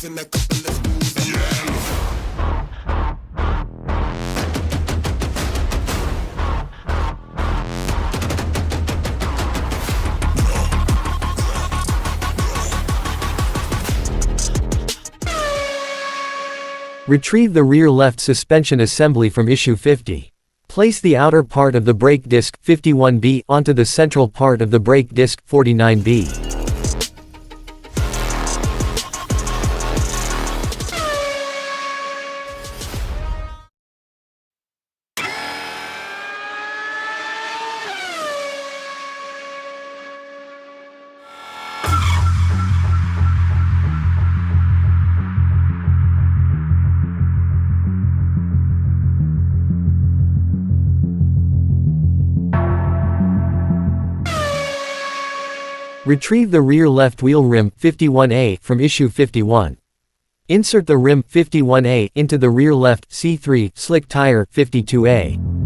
making a couple of moves and Retrieve the rear left suspension assembly from issue 50. Place the outer part of the brake disc 51B onto the central part of the brake disc 49B. Retrieve the rear left wheel rim 51A from issue 51. Insert the rim 51A into the rear left C3 slick tire 52A.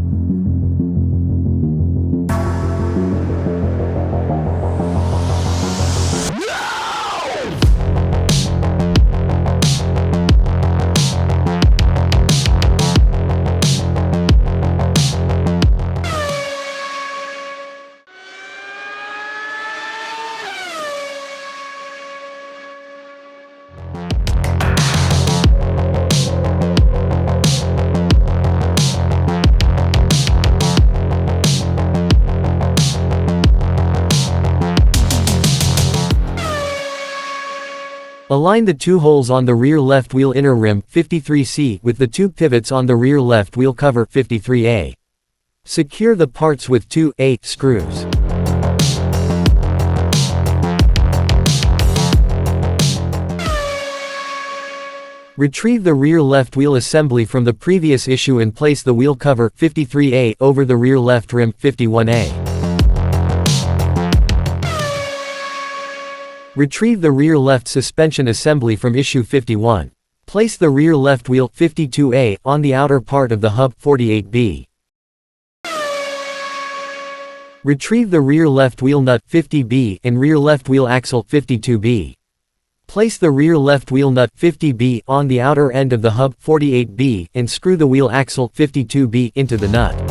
Align the two holes on the rear left wheel inner rim 53C with the two pivots on the rear left wheel cover 53A. Secure the parts with 2A screws. Retrieve the rear left wheel assembly from the previous issue and place the wheel cover 53A over the rear left rim 51A. Retrieve the rear left suspension assembly from issue 51. Place the rear left wheel 52A on the outer part of the hub 48B. Retrieve the rear left wheel nut 50B and rear left wheel axle 52B. Place the rear left wheel nut 50B on the outer end of the hub 48B and screw the wheel axle 52B into the nut.